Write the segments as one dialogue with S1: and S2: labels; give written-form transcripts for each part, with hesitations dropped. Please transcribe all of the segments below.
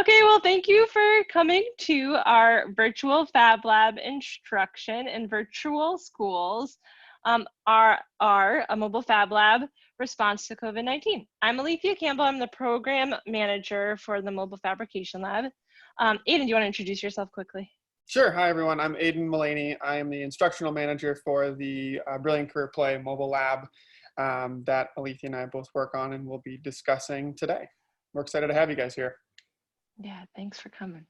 S1: Okay, well, thank you for coming to our virtual Fab Lab instruction in virtual schools, our a mobile Fab Lab response to COVID-19. I'm Alethea Campbell. I'm the program manager for the Mobile Fabrication Lab. Aidan, do you want to introduce yourself quickly?
S2: Sure. Hi, everyone. I'm Aidan Mullaney. I am the instructional manager for the Brilliant Career Play mobile lab that Alethea and I both work on and will be discussing today. We're excited to have you guys here.
S1: Yeah, thanks for coming.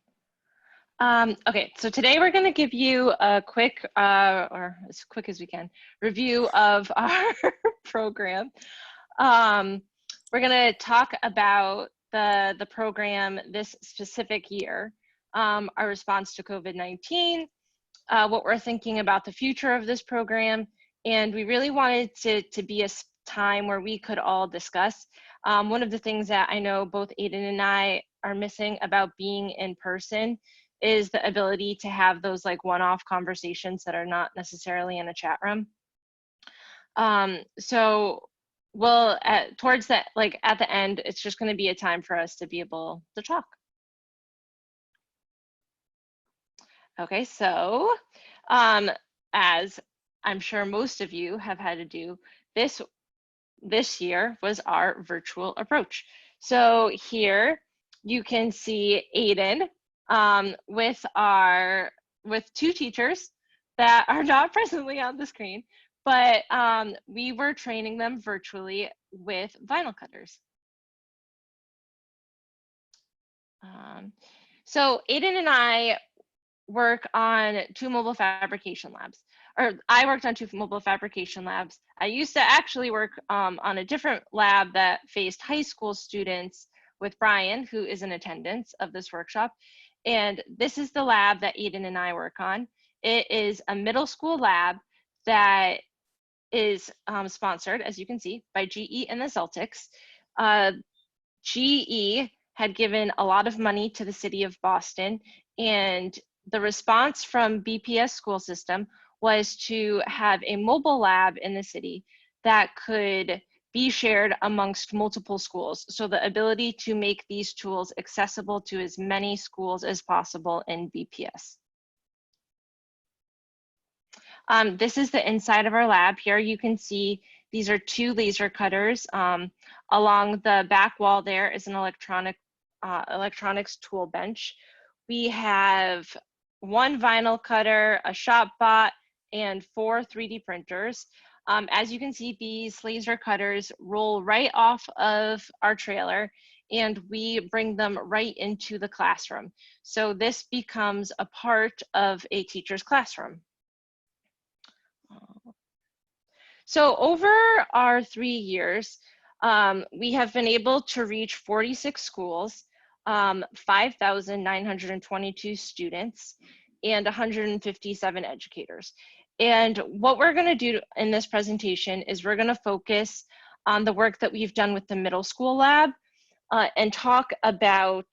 S1: Okay, so today we're going to give you a quick, or as quick as we can, review of our program. We're going to talk about the program this specific year, our response to COVID-19, what we're thinking about the future of this program, and we really wanted to be a time where we could all discuss. One of the things that I know both Aidan and I are missing about being in person is the ability to have those like one-off conversations that are not necessarily in a chat room. So we'll towards that, like at the end, it's just going to be a time for us to be able to talk. Okay, so as I'm sure most of you have had to do, this year was our virtual approach. So here you can see Aidan with two teachers that are not presently on the screen, but we were training them virtually with vinyl cutters. So Aidan and I work on two mobile fabrication labs, or I worked on two mobile fabrication labs. I used to actually work on a different lab that faced high school students with Brian, who is in attendance of this workshop. And this is the lab that Aidan and I work on. It is a middle school lab that is sponsored, as you can see, by GE and the Celtics. GE had given a lot of money to the city of Boston, and the response from BPS school system was to have a mobile lab in the city that could be shared amongst multiple schools. So the ability to make these tools accessible to as many schools as possible in BPS. This is the inside of our lab. Here you can see these are two laser cutters. Along the back wall there is an electronics tool bench. We have one vinyl cutter, a shop bot, and 4 3D printers. As you can see, these laser cutters roll right off of our trailer and we bring them right into the classroom. So this becomes a part of a teacher's classroom. So over our 3 years, we have been able to reach 46 schools, 5,922 students, and 157 educators. And what we're going to do in this presentation is we're going to focus on the work that we've done with the middle school lab and talk about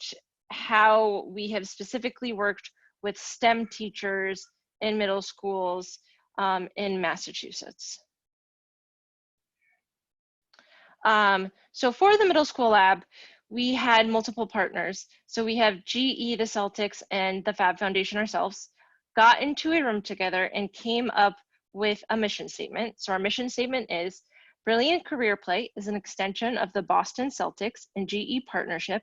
S1: how we have specifically worked with STEM teachers in middle schools in Massachusetts. So for the middle school lab, we had multiple partners. So we have GE, the Celtics, and the Fab Foundation ourselves got into a room together and came up with a mission statement. So our mission statement is, Brilliant Career Play is an extension of the Boston Celtics and GE partnership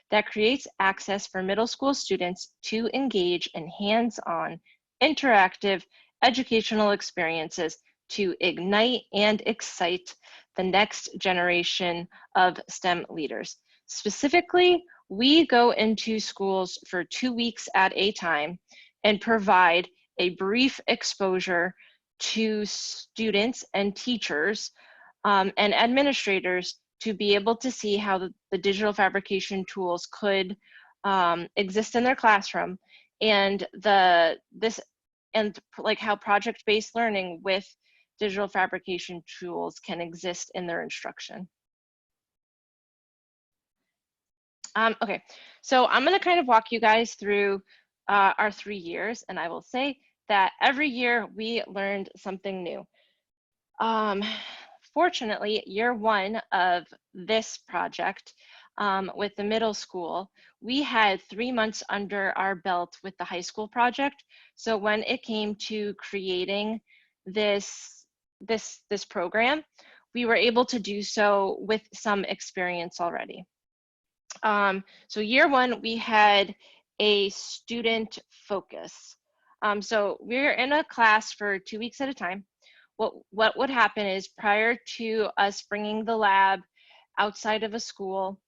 S1: that creates access for middle school students to engage in hands-on, interactive educational experiences to ignite and excite the next generation of STEM leaders. Specifically, we go into schools for 2 weeks at a time and provide a brief exposure to students and teachers and administrators to be able to see how the digital fabrication tools could exist in their classroom, and like how project-based learning with digital fabrication tools can exist in their instruction. Okay, so I'm going to kind of walk you guys through our 3 years, and I will say that every year we learned something new. Fortunately, year 1 of this project, with the middle school, we had 3 months under our belt with the high school project. So when it came to creating this program, we were able to do so with some experience already. So year one, we had a student focus. So we're in a class for 2 weeks at a time. What would happen is, prior to us bringing the lab outside of a school,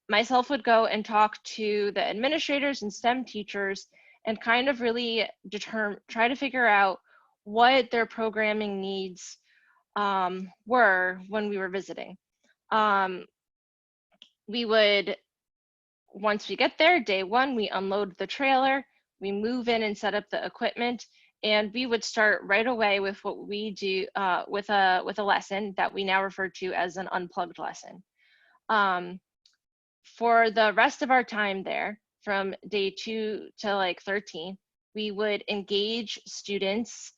S1: myself would go and talk to the administrators and STEM teachers and kind of really try to figure out what their programming needs were when we were visiting. We would, once we get there, day one, we unload the trailer, we move in and set up the equipment, and we would start right away with what we do with a lesson that we now refer to as an unplugged lesson. For the rest of our time there, from day 2 to like 13, we would engage students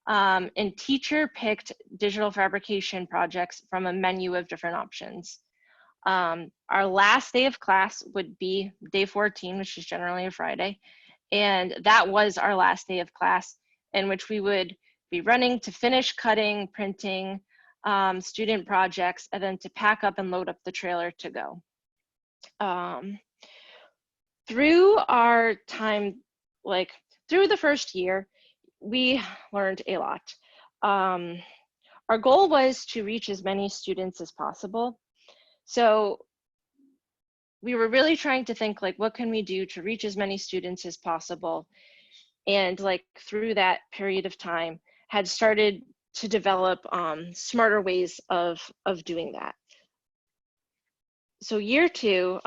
S1: in teacher-picked digital fabrication projects from a menu of different options. Our last day of class would be day 14, which is generally a Friday. And that was our last day of class, in which we would be running to finish cutting, printing student projects, and then to pack up and load up the trailer to go. Through our time, like through the first year, we learned a lot. Our goal was to reach as many students as possible. So we were really trying to think, like, what can we do to reach as many students as possible? And like through that period of time, had started to develop smarter ways of doing that. So year two,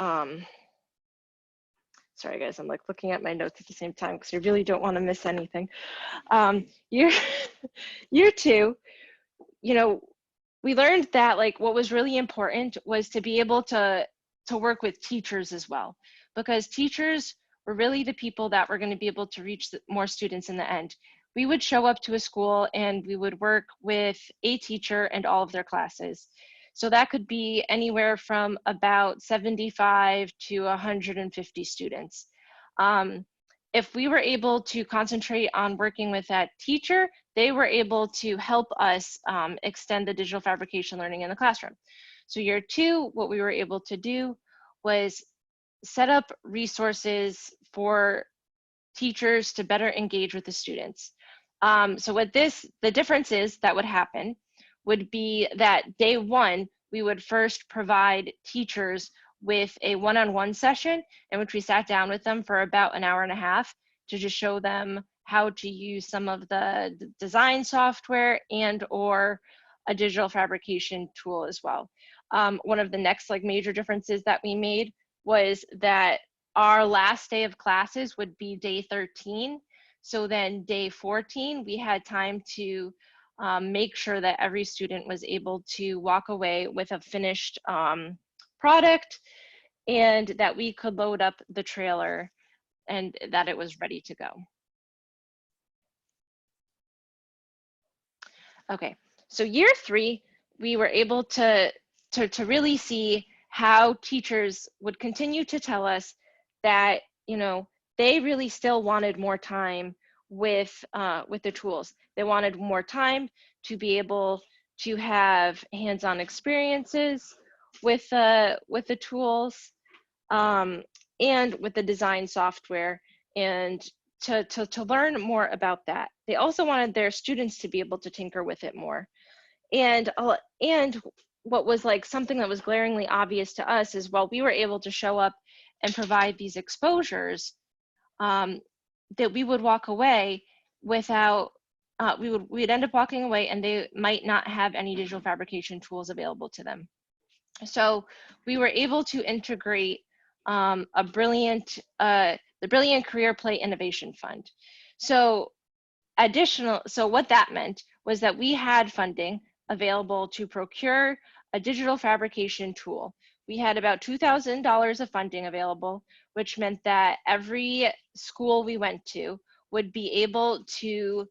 S1: sorry guys, I'm like looking at my notes at the same time because I really don't want to miss anything. Year two, you know, we learned that like what was really important was to be able to work with teachers as well, because teachers were really the people that were going to be able to reach more students in the end. We would show up to a school and we would work with a teacher and all of their classes. So that could be anywhere from about 75 to 150 students. If we were able to concentrate on working with that teacher, they were able to help us extend the digital fabrication learning in the classroom. So year two, what we were able to do was set up resources for teachers to better engage with the students. So what the difference is that would happen would be that day one, we would first provide teachers with a one-on-one session in which we sat down with them for about an hour and a half to just show them how to use some of the design software and or a digital fabrication tool as well. One of the next like major differences that we made was that our last day of classes would be day 13. So then day 14, we had time to make sure that every student was able to walk away with a finished product and that we could load up the trailer and that it was ready to go. Okay, so year three, we were able to really see how teachers would continue to tell us that, you know, they really still wanted more time with the tools. They wanted more time to be able to have hands-on experiences with the tools and with the design software, and to learn more about that. They also wanted their students to be able to tinker with it more. And what was like something that was glaringly obvious to us is, while we were able to show up and provide these exposures, that we would walk away without, we'd end up walking away and they might not have any digital fabrication tools available to them. So we were able to integrate the Brilliant Career Play Innovation Fund. So what that meant was that we had funding available to procure a digital fabrication tool. We had about $2,000 of funding available, which meant that every school we went to would be able to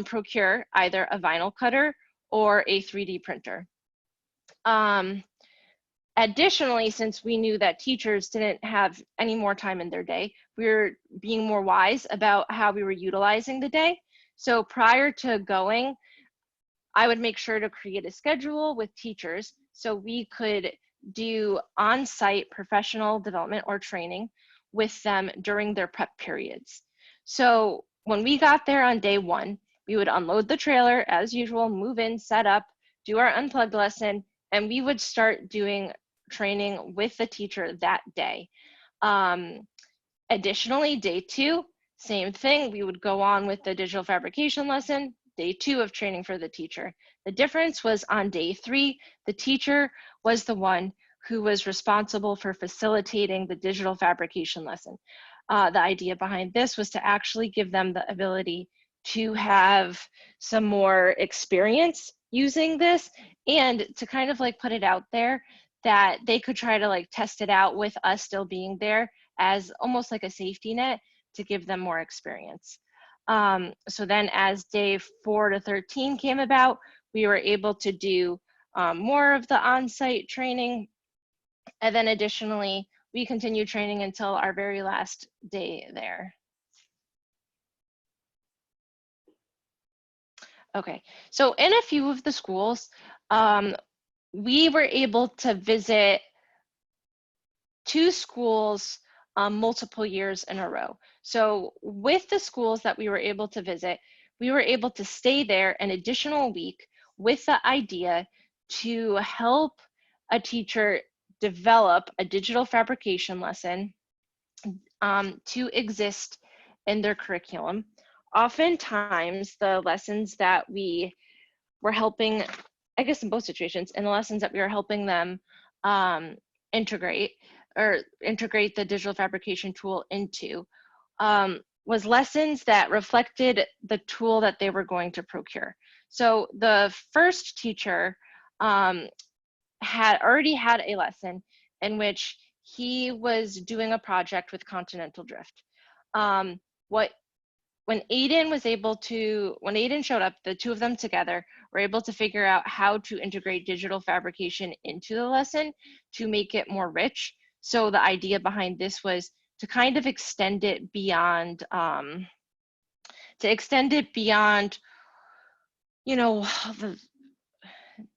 S1: procure either a vinyl cutter or a 3D printer. Additionally, since we knew that teachers didn't have any more time in their day, we were being more wise about how we were utilizing the day. So prior to going, I would make sure to create a schedule with teachers so we could do on-site professional development or training with them during their prep periods. So when we got there on day one, we would unload the trailer as usual, move in, set up, do our unplugged lesson, and we would start doing training with the teacher that day. Additionally, day two, same thing. We would go on with the digital fabrication lesson, day two of training for the teacher. The difference was on day three, the teacher was the one who was responsible for facilitating the digital fabrication lesson. The idea behind this was to actually give them the ability to have some more experience using this and to kind of like put it out there that they could try to like test it out with us still being there as almost like a safety net to give them more experience. So then as day 4 to 13 came about, we were able to do more of the on-site training. And then additionally, we continued training until our very last day there. Okay, so in a few of the schools, we were able to visit 2 schools multiple years in a row. So with the schools that we were able to visit, we were able to stay there an additional week with the idea to help a teacher develop a digital fabrication lesson to exist in their curriculum. Oftentimes, the lessons that we were helping, I guess in both situations, and the lessons that we were helping them integrate the digital fabrication tool into was lessons that reflected the tool that they were going to procure. So the first teacher had already had a lesson in which he was doing a project with continental drift. When Aidan showed up, the two of them together were able to figure out how to integrate digital fabrication into the lesson to make it more rich. So the idea behind this was to kind of extend it beyond, you know,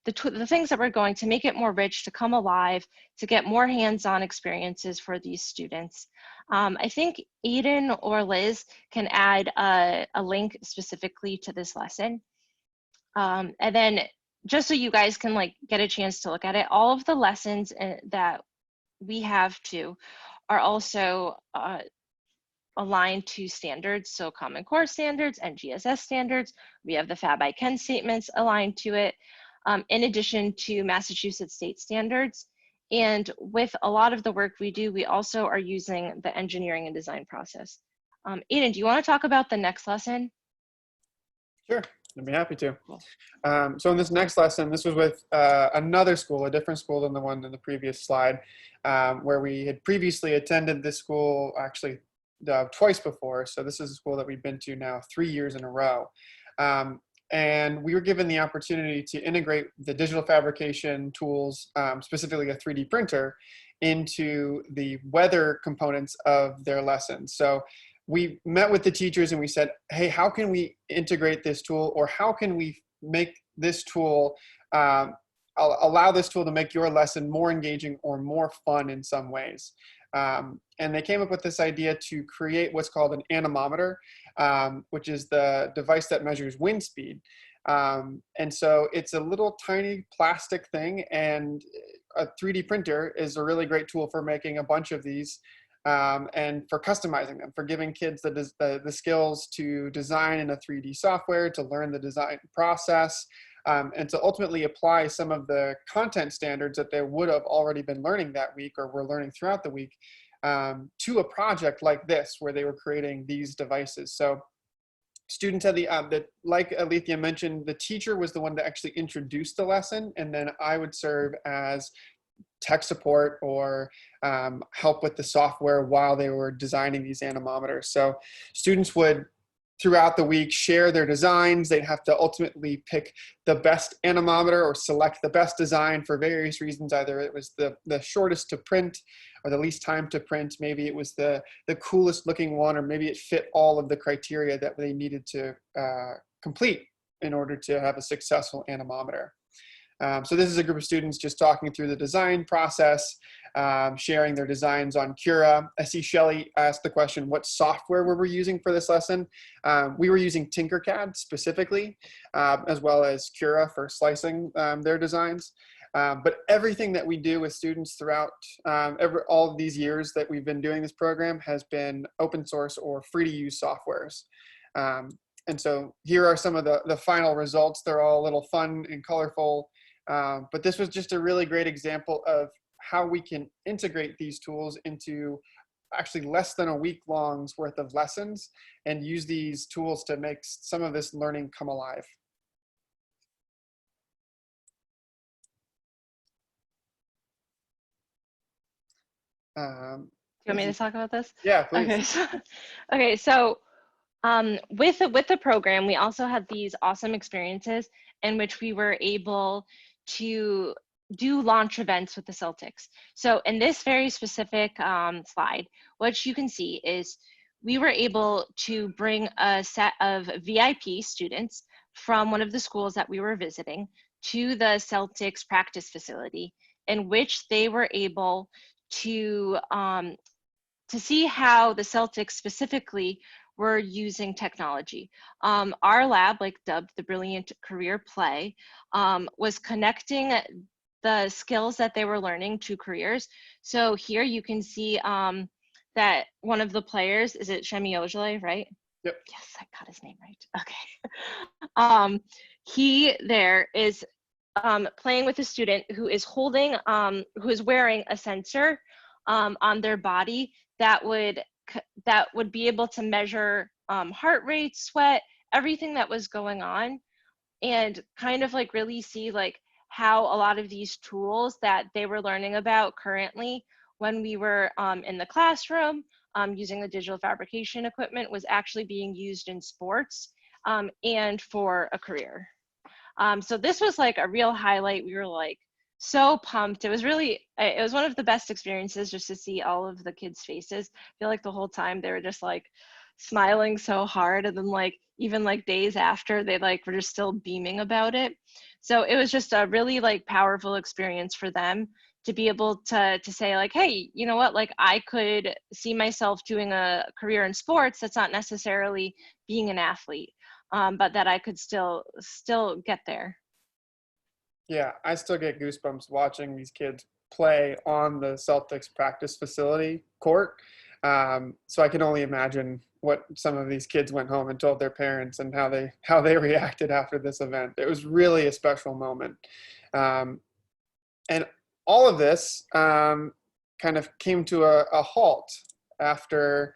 S1: the things that we're going to make it more rich, to come alive, to get more hands-on experiences for these students. I think Aidan or Liz can add a link specifically to this lesson. And then just so you guys can like get a chance to look at it, all of the lessons that we have too are also aligned to standards. So Common Core standards and GSS standards. We have the Fab I Can statements aligned to it. In addition to Massachusetts state standards. And with a lot of the work we do, we also are using the engineering and design process. Aidan, do you want to talk about the next lesson?
S2: Sure, I'd be happy to. Cool. So in this next lesson, this was with another school, a different school than the one in the previous slide, where we had previously attended this school actually twice before. So this is a school that we've been to now 3 years in a row. And we were given the opportunity to integrate the digital fabrication tools, specifically a 3D printer, into the weather components of their lessons. So we met with the teachers and we said, hey, how can we integrate this tool, or how can we make this tool, allow this tool to make your lesson more engaging or more fun in some ways? And they came up with this idea to create what's called an anemometer, which is the device that measures wind speed. And so it's a little tiny plastic thing, and a 3D printer is a really great tool for making a bunch of these and for customizing them, for giving kids the skills to design in a 3D software, to learn the design process, and to ultimately apply some of the content standards that they would have already been learning that week or were learning throughout the week to a project like this, where they were creating these devices. So students had like Alethea mentioned, the teacher was the one that actually introduced the lesson, and then I would serve as tech support or help with the software while they were designing these anemometers. So students would throughout the week share their designs. They'd have to ultimately pick the best anemometer or select the best design for various reasons. Either it was the shortest to print or the least time to print. Maybe it was the coolest looking one, or maybe it fit all of the criteria that they needed to complete in order to have a successful anemometer. So this is a group of students just talking through the design process, sharing their designs on Cura. I see Shelly asked the question, what software were we using for this lesson? We were using Tinkercad specifically, as well as Cura for slicing their designs. But everything that we do with students throughout all of these years that we've been doing this program has been open source or free to use softwares. And so here are some of the final results. They're all a little fun and colorful. But this was just a really great example of how we can integrate these tools into actually less than a week long's worth of lessons and use these tools to make some of this learning come alive.
S1: Do you want me to talk about this?
S2: Yeah, please.
S1: Okay, so with the program, we also had these awesome experiences in which we were able to do launch events with the Celtics. So in this very specific slide, what you can see is we were able to bring a set of VIP students from one of the schools that we were visiting to the Celtics practice facility, in which they were able to see how the Celtics specifically were using technology. Our lab, like dubbed the Brilliant Career Play, was connecting the skills that they were learning to careers. So here you can see that one of the players, is it Shemi Ojale, right?
S2: Yep.
S1: Yes, I got his name right. Okay. He there is playing with a student who is holding, who is wearing a sensor on their body that would be able to measure heart rate, sweat, everything that was going on, and kind of like really see like how a lot of these tools that they were learning about currently when we were in the classroom using the digital fabrication equipment was actually being used in sports and for a career. So this was like a real highlight. We were like so pumped. It was one of the best experiences just to see all of the kids' faces. I feel like the whole time they were just like smiling so hard, and then like even like days after they like were just still beaming about it. So it was just a really like powerful experience for them to be able to say like, hey, you know what, like I could see myself doing a career in sports that's not necessarily being an athlete, but that I could still get there.
S2: Yeah, I still get goosebumps watching these kids play on the Celtics practice facility court. So I can only imagine what some of these kids went home and told their parents and how they reacted after this event. It was really a special moment. And all of this kind of came to a halt after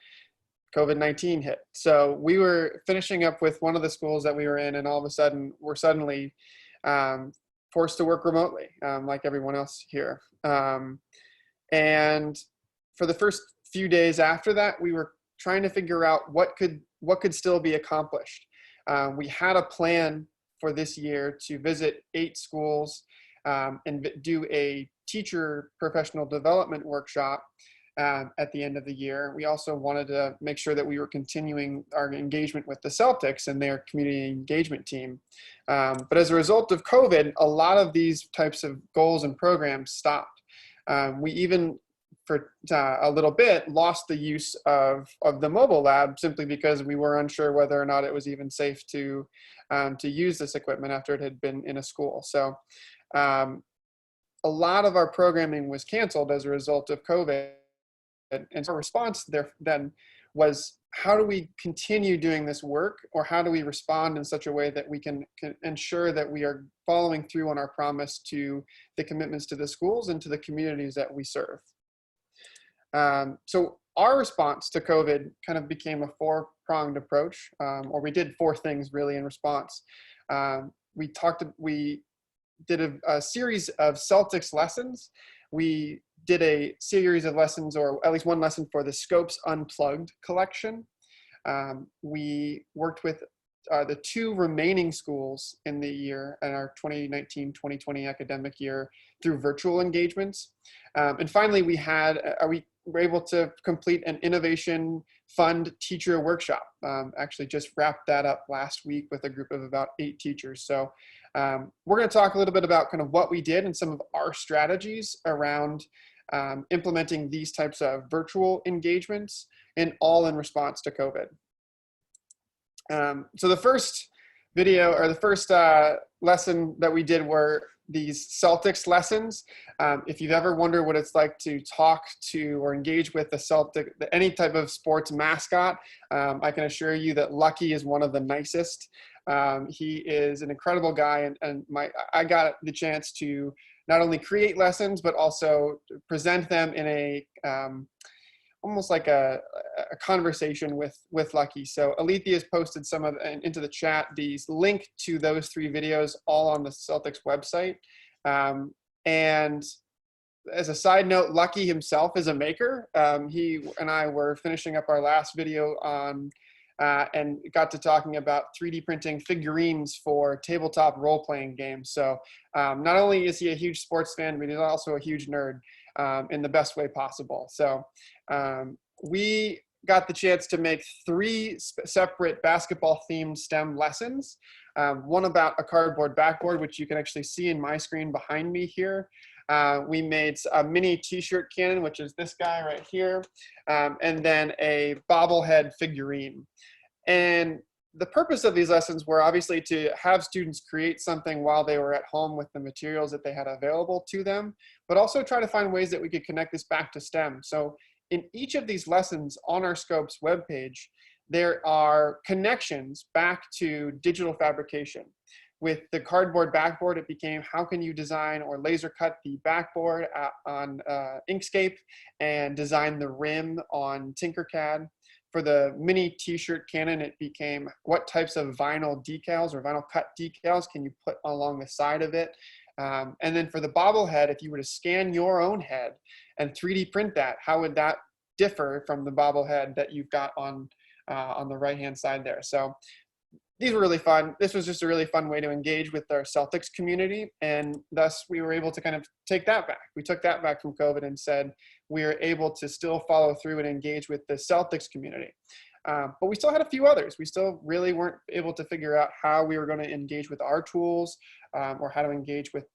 S2: COVID-19 hit. So we were finishing up with one of the schools that we were in, and all of a sudden we're suddenly forced to work remotely, like everyone else here. And for the first few days after that, we were trying to figure out what could still be accomplished. We had a plan for this year to visit 8 schools and do a teacher professional development workshop at the end of the year. We also wanted to make sure that we were continuing our engagement with the Celtics and their community engagement team. But as a result of COVID, a lot of these types of goals and programs stopped. We even, for a little bit, lost the use of the mobile lab simply because we were unsure whether or not it was even safe to use this equipment after it had been in a school. So a lot of our programming was canceled as a result of COVID. And so our response there then was, how do we continue doing this work, or how do we respond in such a way that we can ensure that we are following through on our promise to the commitments to the schools and to the communities that we serve? So our response to COVID kind of became a 4-pronged approach, or we did 4 things really in response. We did a series of Celtics lessons. We did a series of lessons, or at least one lesson for the Scopes Unplugged collection. we worked with the 2 remaining schools in the year, in our 2019-2020 academic year, through virtual engagements. And finally, we were able to complete an innovation fund teacher workshop. Actually just wrapped that up last week with a group of about 8 teachers. So we're going to talk a little bit about kind of what we did and some of our strategies around implementing these types of virtual engagements, and all in response to COVID. So the first video, or the first lesson that we did, were these Celtics lessons. If you've ever wondered what it's like to talk to or engage with any type of sports mascot, I can assure you that Lucky is one of the nicest. He is an incredible guy, and I got the chance to not only create lessons, but also present them in a almost like a conversation with Lucky. So Alethea has posted some of into the chat these link to those 3 videos, all on the Celtics website. And as a side note, Lucky himself is a maker. He and I were finishing up our last video on and got to talking about 3D printing figurines for tabletop role-playing games. So not only is he a huge sports fan, but he's also a huge nerd in the best way possible. So we got the chance to make 3 separate basketball-themed STEM lessons. One about a cardboard backboard, which you can actually see in my screen behind me here. We made a mini t-shirt cannon, which is this guy right here, and then a bobblehead figurine. And the purpose of these lessons were obviously to have students create something while they were at home with the materials that they had available to them, but also try to find ways that we could connect this back to STEM. So in each of these lessons on our Scopes webpage, there are connections back to digital fabrication. With the cardboard backboard, it became how can you design or laser cut the backboard on Inkscape and design the rim on Tinkercad. For the mini t-shirt cannon, it became what types of vinyl decals or vinyl cut decals can you put along the side of it. And then for the bobblehead, if you were to scan your own head and 3D print that, how would that differ from the bobblehead that you've got on the right-hand side there? So these were really fun. This was just a really fun way to engage with our Celtics community, and thus we were able to kind of take that back. We took that back from COVID and said we are able to still follow through and engage with the Celtics community. But we still had a few others. We still really weren't able to figure out how we were going to engage with our tools, or how to engage with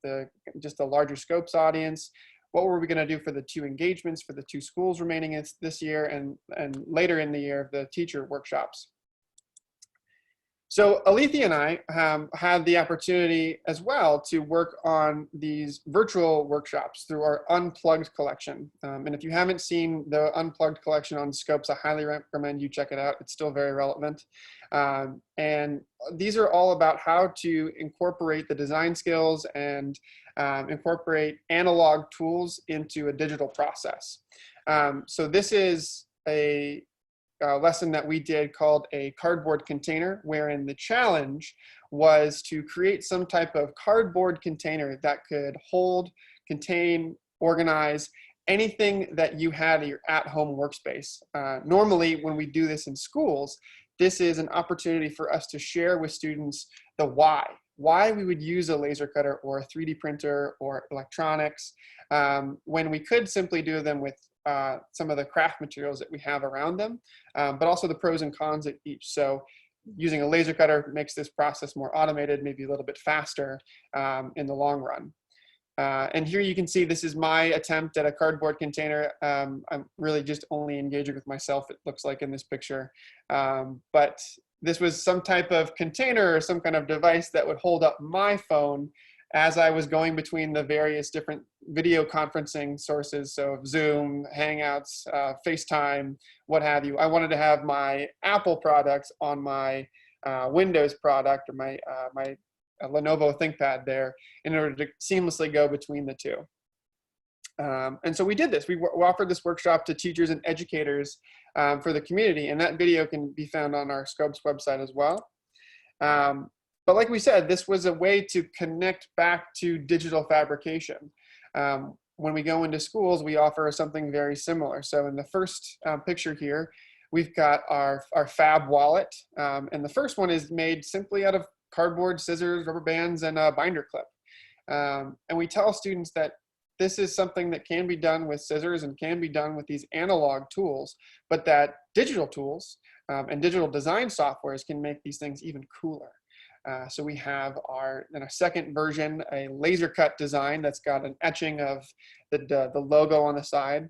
S2: just the larger Scopes audience. What were we going to do for the 2 engagements for the 2 schools remaining this year, and later in the year, the teacher workshops. So Alethea and I had the opportunity as well to work on these virtual workshops through our Unplugged collection. And if you haven't seen the Unplugged collection on Scopes, I highly recommend you check it out. It's still very relevant. And these are all about how to incorporate the design skills and incorporate analog tools into a digital process. So this is a lesson that we did called a cardboard container, wherein the challenge was to create some type of cardboard container that could hold, contain, organize anything that you had in your at-home workspace. Normally, when we do this in schools, this is an opportunity for us to share with students the why we would use a laser cutter or a 3D printer or electronics, when we could simply do them with some of the craft materials that we have around them, but also the pros and cons of each. So using a laser cutter makes this process more automated, maybe a little bit faster in the long run. And here you can see this is my attempt at a cardboard container. I'm really just only engaging with myself, it looks like in this picture. But this was some type of container or some kind of device that would hold up my phone as I was going between the various different video conferencing sources, so Zoom, Hangouts, FaceTime, what have you. I wanted to have my Apple products on my Windows product or my Lenovo ThinkPad there in order to seamlessly go between the 2. And so we did this. We offered this workshop to teachers and educators for the community, and that video can be found on our Scopes website as well. But like we said, this was a way to connect back to digital fabrication. When we go into schools, we offer something very similar. So in the first picture here, We've got our Fab wallet, and the first one is made simply out of cardboard, scissors, rubber bands, and a binder clip. And we tell students that this is something that can be done with scissors and can be done with these analog tools, but that digital tools and digital design softwares can make these things even cooler. So we have in a second version, a laser cut design that's got an etching of the logo on the side.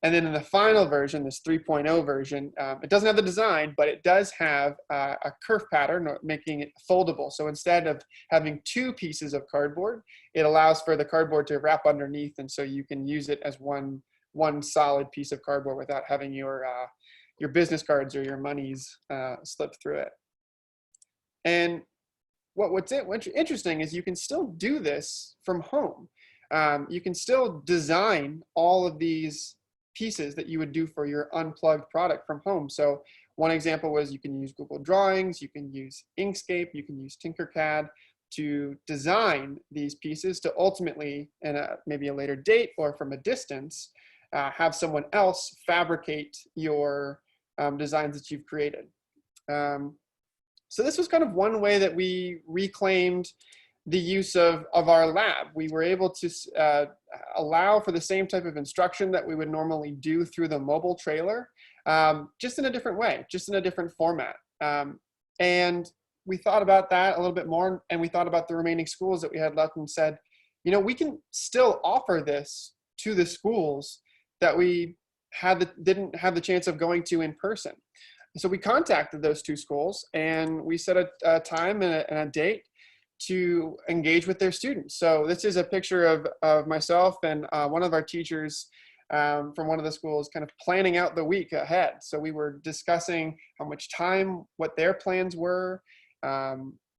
S2: And then in the final version, this 3.0 version, it doesn't have the design, but it does have a kerf pattern, making it foldable. So instead of having two pieces of cardboard, it allows for the cardboard to wrap underneath, and so you can use it as one solid piece of cardboard without having your business cards or your monies slip through it. And what's interesting is you can still do this from home. You can still design all of these pieces that you would do for your unplugged product from home. So one example was you can use Google Drawings, you can use Inkscape, you can use Tinkercad to design these pieces to ultimately, in maybe a later date or from a distance, have someone else fabricate your designs that you've created. So this was kind of one way that we reclaimed the use of our lab. We were able to allow for the same type of instruction that we would normally do through the mobile trailer, just in a different way, just in a different format. And we thought about that a little bit more, and we thought about the remaining schools that we had left and said, you know, we can still offer this to the schools that we didn't have the chance of going to in person. So we contacted those two schools, and we set a time and a date to engage with their students. So this is a picture of myself and one of our teachers from one of the schools kind of planning out the week ahead. So we were discussing how much time, what their plans were,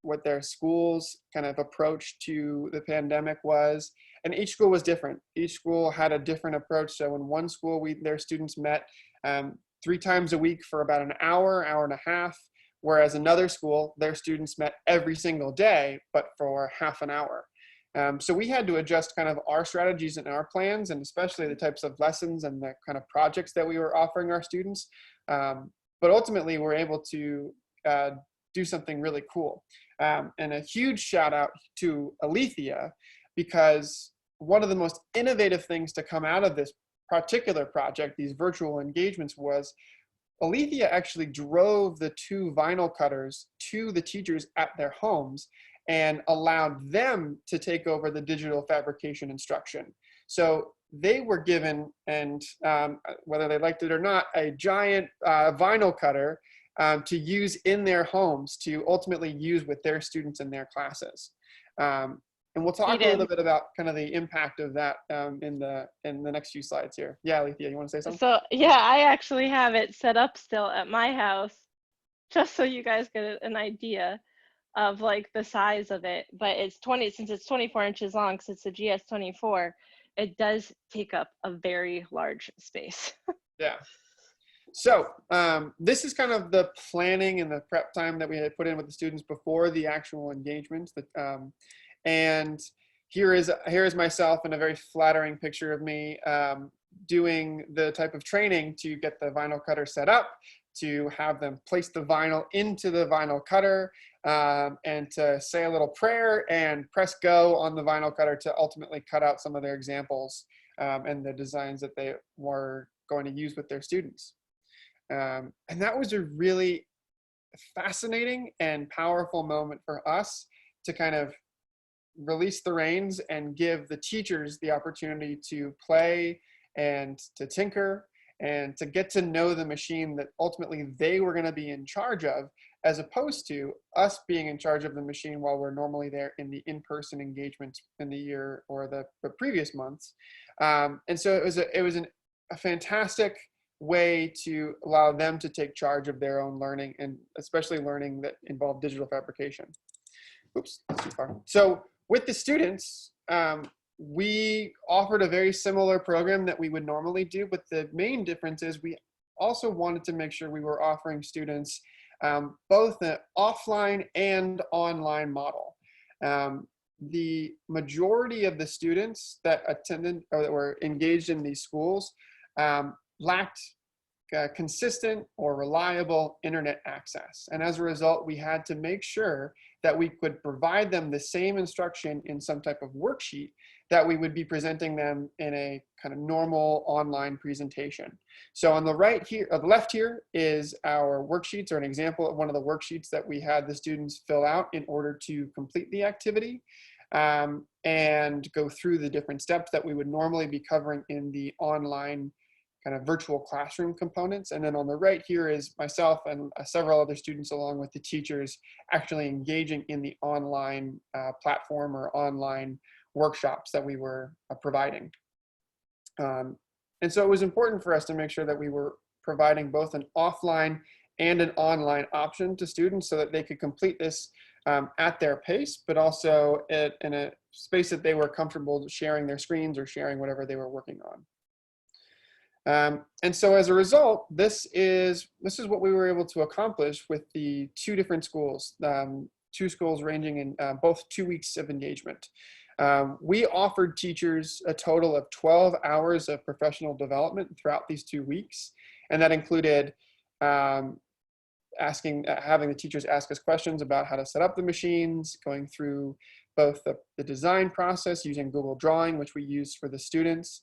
S2: what their school's kind of approach to the pandemic was. And each school was different. Each school had a different approach. So in one school, their students met 3 times a week for about an hour, hour and a half. Whereas another school, their students met every single day, but for half an hour. So we had to adjust kind of our strategies and our plans, and especially the types of lessons and the kind of projects that we were offering our students. But ultimately, we're able to do something really cool. And a huge shout out to Alethea, because one of the most innovative things to come out of this particular project, these virtual engagements, was Alethea actually drove the 2 vinyl cutters to the teachers at their homes and allowed them to take over the digital fabrication instruction. So they were given, and whether they liked it or not, a giant vinyl cutter to use in their homes to ultimately use with their students in their classes. And we'll talk a little bit about kind of the impact of that in the next few slides here. Yeah, Alethea, you want to say something?
S1: So yeah, I actually have it set up still at my house, just so you guys get an idea of like the size of it. But it's since it's 24 inches long, since it's a GS24, it does take up a very large space.
S2: Yeah. So this is kind of the planning and the prep time that we had put in with the students before the actual engagements. And here is myself in a very flattering picture of me doing the type of training to get the vinyl cutter set up, to have them place the vinyl into the vinyl cutter, and to say a little prayer and press go on the vinyl cutter to ultimately cut out some of their examples and the designs that they were going to use with their students. And that was a really fascinating and powerful moment for us to kind of release the reins and give the teachers the opportunity to play and to tinker and to get to know the machine that ultimately they were going to be in charge of, as opposed to us being in charge of the machine while we're normally there in the in-person engagements in the year or the previous months. And so it was a fantastic way to allow them to take charge of their own learning, and especially learning that involved digital fabrication. Oops, that's too far. So with the students, we offered a very similar program that we would normally do, but the main difference is we also wanted to make sure we were offering students both an offline and online model. The majority of the students that attended or that were engaged in these schools lacked consistent or reliable internet access. And as a result, we had to make sure that we could provide them the same instruction in some type of worksheet that we would be presenting them in a kind of normal online presentation. So on the right here, the left here is our worksheets, or an example of one of the worksheets that we had the students fill out in order to complete the activity, and go through the different steps that we would normally be covering in the online kind of virtual classroom components. And then on the right here is myself and several other students along with the teachers actually engaging in the online platform or online workshops that we were providing. And so it was important for us to make sure that we were providing both an offline and an online option to students so that they could complete this at their pace, but also in a space that they were comfortable sharing their screens or sharing whatever they were working on. And so as a result, this is what we were able to accomplish with the two different schools, two schools ranging in both 2 weeks of engagement. We offered teachers a total of 12 hours of professional development throughout these 2 weeks. And that included having the teachers ask us questions about how to set up the machines, going through both the design process using Google Drawing, which we use for the students,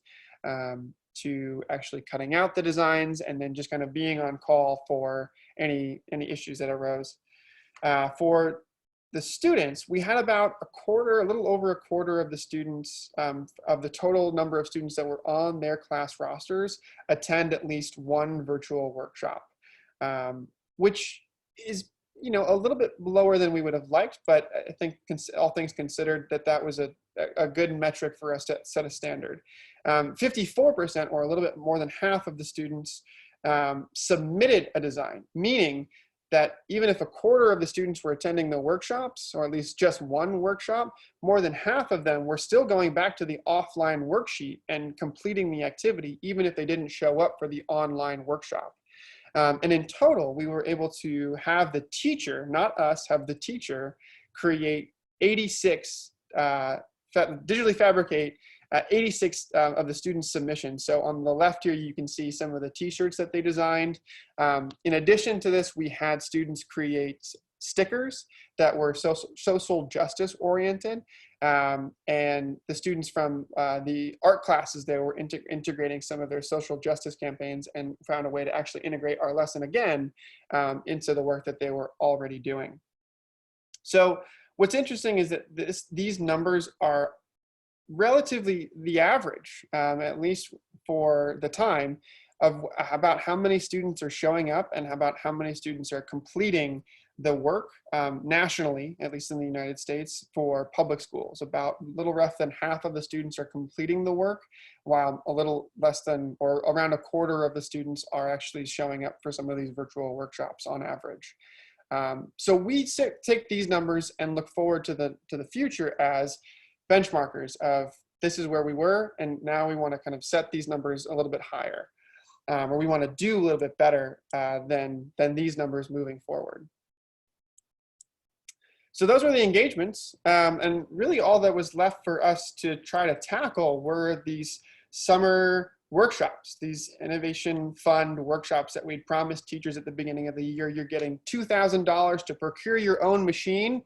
S2: to actually cutting out the designs, and then just kind of being on call for any issues that arose. For the students, we had about a little over a quarter of the students, of the total number of students that were on their class rosters, attend at least one virtual workshop, which is, you know, a little bit lower than we would have liked, but I think all things considered, that was a good metric for us to set a standard. 54%, or a little bit more than half of the students, submitted a design, meaning that even if a quarter of the students were attending the workshops, or at least just one workshop, more than half of them were still going back to the offline worksheet and completing the activity, even if they didn't show up for the online workshop. And in total, we were able to have the teacher, not us, have the teacher create 86, digitally fabricate 86 of the students' submissions. So on the left here, you can see some of the t-shirts that they designed. In addition to this, we had students create stickers that were social justice oriented. And the students from the art classes, they were integrating some of their social justice campaigns and found a way to actually integrate our lesson again into the work that they were already doing. So what's interesting is that these numbers are relatively the average, at least for the time, of about how many students are showing up and about how many students are completing the work nationally, at least in the United States, for public schools. About a little less than half of the students are completing the work, while a little less than, or around a quarter of the students are actually showing up for some of these virtual workshops on average. So we take these numbers and look forward to the future as benchmarkers of this is where we were, and now we want to kind of set these numbers a little bit higher, or we want to do a little bit better than these numbers moving forward. So those were the engagements, and really all that was left for us to try to tackle were these summer workshops, these innovation fund workshops that we'd promised teachers at the beginning of the year. You're getting $2,000 to procure your own machine,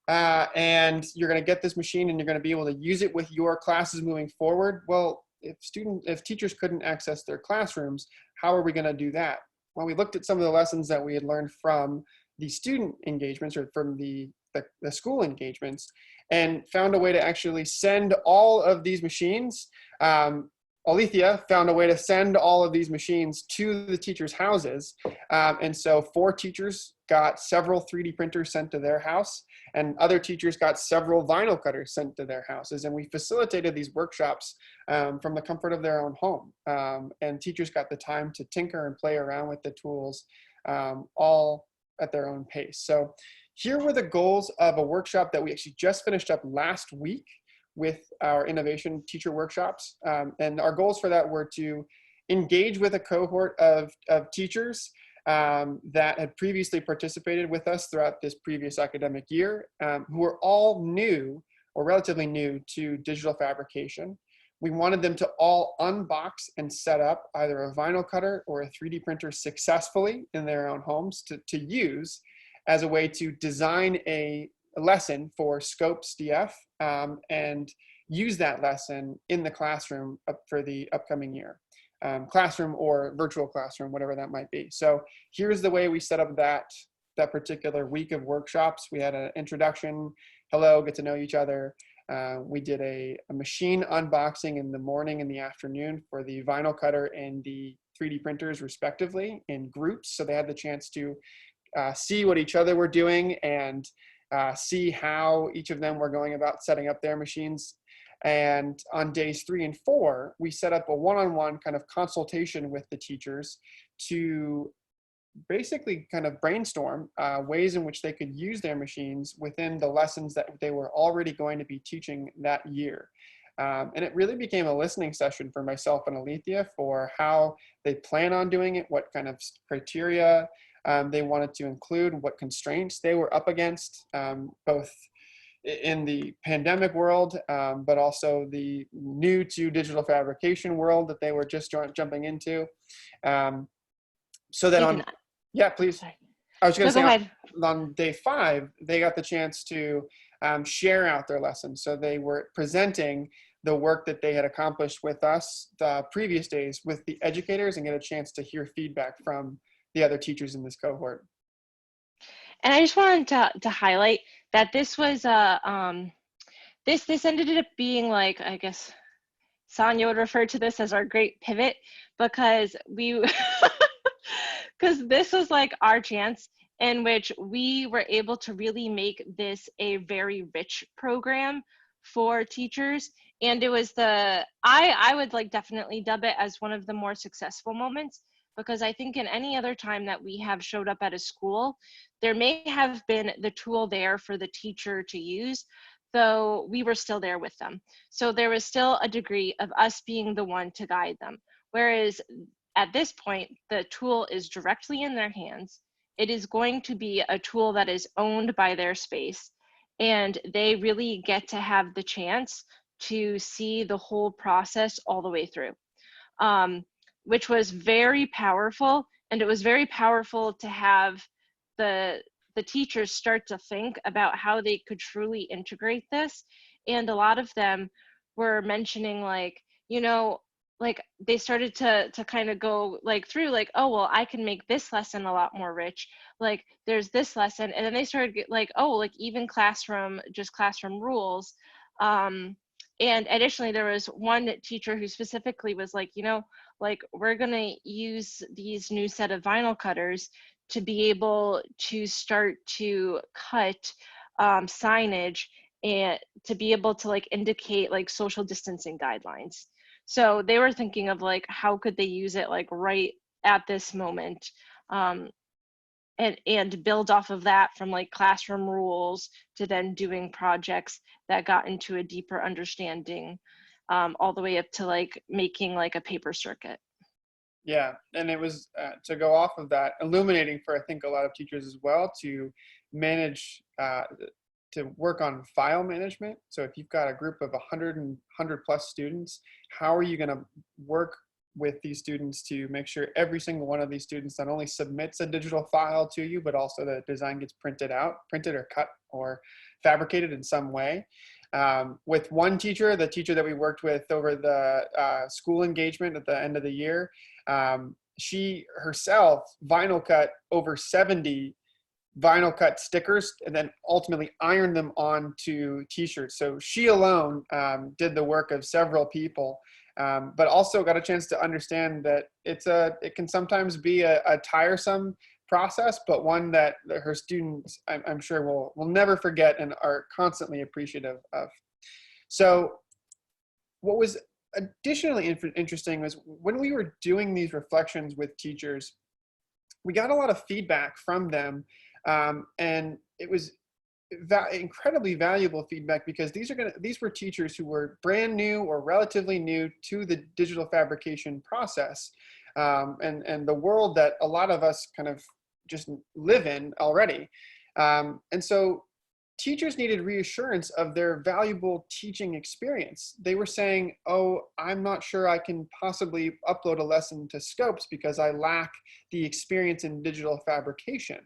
S2: and you're going to get this machine and you're going to be able to use it with your classes moving forward. Well, if teachers couldn't access their classrooms, how are we going to do that? Well, we looked at some of the lessons that we had learned from the student engagements, or from the school engagements, and found a way to actually send all of these machines. Alethea found a way to send all of these machines to the teachers' houses. And so 4 teachers got several 3D printers sent to their house, and other teachers got several vinyl cutters sent to their houses. And we facilitated these workshops from the comfort of their own home. And teachers got the time to tinker and play around with the tools, all at their own pace. So here were the goals of a workshop that we actually just finished up last week with our innovation teacher workshops. And our goals for that were to engage with a cohort of teachers that had previously participated with us throughout this previous academic year, who were all new or relatively new to digital fabrication. We wanted them to all unbox and set up either a vinyl cutter or a 3D printer successfully in their own homes to use as a way to design a lesson for Scopes DF and use that lesson in the classroom for the upcoming year. Classroom or virtual classroom, whatever that might be. So here's the way we set up that particular week of workshops. We had an introduction, hello, get to know each other. We did a machine unboxing in the morning and the afternoon for the vinyl cutter and the 3D printers respectively in groups. So they had the chance to see what each other were doing and see how each of them were going about setting up their machines. And on days 3 and 4, we set up a one-on-one kind of consultation with the teachers to basically kind of brainstorm ways in which they could use their machines within the lessons that they were already going to be teaching that year. And it really became a listening session for myself and Alethea for how they plan on doing it, what kind of criteria they wanted to include, what constraints they were up against, both in the pandemic world, but also the new to digital fabrication world that they were just jumping into. So that
S1: Aidan,
S2: yeah, please.
S1: sorry.
S2: I was going to
S1: No, go
S2: say
S1: ahead.
S2: on day 5, they got the chance to share out their lessons. So they were presenting the work that they had accomplished with us the previous days with the educators and get a chance to hear feedback from the other teachers in this cohort.
S1: And I just wanted to highlight that this was this ended up being like, I guess Sonia would refer to this as our great pivot, because we because this was like our chance in which we were able to really make this a very rich program for teachers. And it was I would like definitely dub it as one of the more successful moments, because I think in any other time that we have showed up at a school, there may have been the tool there for the teacher to use, though we were still there with them. So there was still a degree of us being the one to guide them. Whereas at this point, the tool is directly in their hands. It is going to be a tool that is owned by their space, and they really get to have the chance to see the whole process all the way through, which was very powerful. And it was very powerful to have the teachers start to think about how they could truly integrate this. And a lot of them were mentioning, like, you know, like they started to kind of go like through like, oh, well, I can make this lesson a lot more rich. Like there's this lesson. And then they started like, oh, like even classroom rules. And additionally, there was one teacher who specifically was like, you know, like we're gonna use these new set of vinyl cutters to be able to start to cut signage and to be able to like indicate like social distancing guidelines. So they were thinking of like, how could they use it like right at this moment, and build off of that from like classroom rules to then doing projects that got into a deeper understanding, all the way up to like making like a paper circuit.
S2: Yeah, and it was to go off of that, illuminating for I think a lot of teachers as well to manage, to work on file management. So if you've got a group of 100 plus students, how are you going to work with these students to make sure every single one of these students not only submits a digital file to you, but also the design gets printed or cut or fabricated in some way. With one teacher, the teacher that we worked with over the school engagement at the end of the year, she herself vinyl cut over 70 vinyl cut stickers and then ultimately ironed them onto t-shirts. So she alone did the work of several people, but also got a chance to understand that it can sometimes be a tiresome process, but one that her students, I'm sure will never forget and are constantly appreciative of. So what was additionally interesting was when we were doing these reflections with teachers, we got a lot of feedback from them, and it was incredibly valuable feedback, because these were teachers who were brand new or relatively new to the digital fabrication process, and the world that a lot of us kind of just live in already. And so teachers needed reassurance of their valuable teaching experience. They were saying, oh, I'm not sure I can possibly upload a lesson to Scopes because I lack the experience in digital fabrication.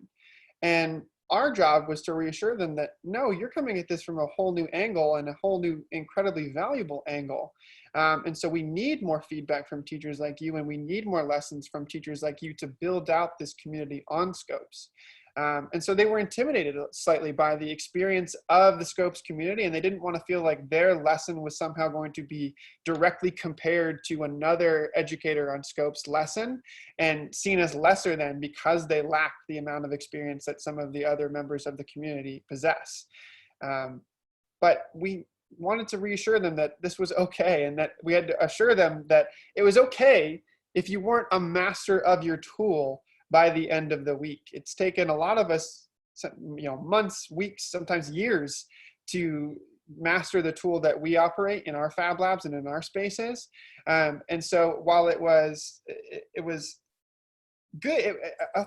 S2: And our job was to reassure them that, no, you're coming at this from a whole new angle and a whole new, incredibly valuable angle. And so we need more feedback from teachers like you, and we need more lessons from teachers like you to build out this community on Scopes. And so they were intimidated slightly by the experience of the Scopes community, and they didn't want to feel like their lesson was somehow going to be directly compared to another educator on Scopes lesson and seen as lesser than because they lacked the amount of experience that some of the other members of the community possess. But we wanted to reassure them that this was okay, and that we had to assure them that it was okay if you weren't a master of your tool by the end of the week. It's taken a lot of us, months, weeks, sometimes years to master the tool that we operate in our Fab Labs and in our spaces. And so while it was good,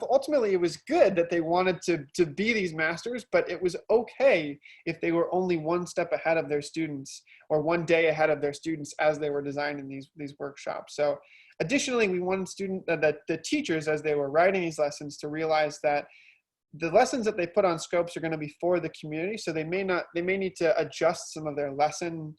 S2: ultimately it was good that they wanted to be these masters, but it was okay if they were only one step ahead of their students or one day ahead of their students as they were designing these workshops. So additionally, we wanted the teachers, as they were writing these lessons, to realize that the lessons that they put on Scopes are going to be for the community, so they may need to adjust some of their lesson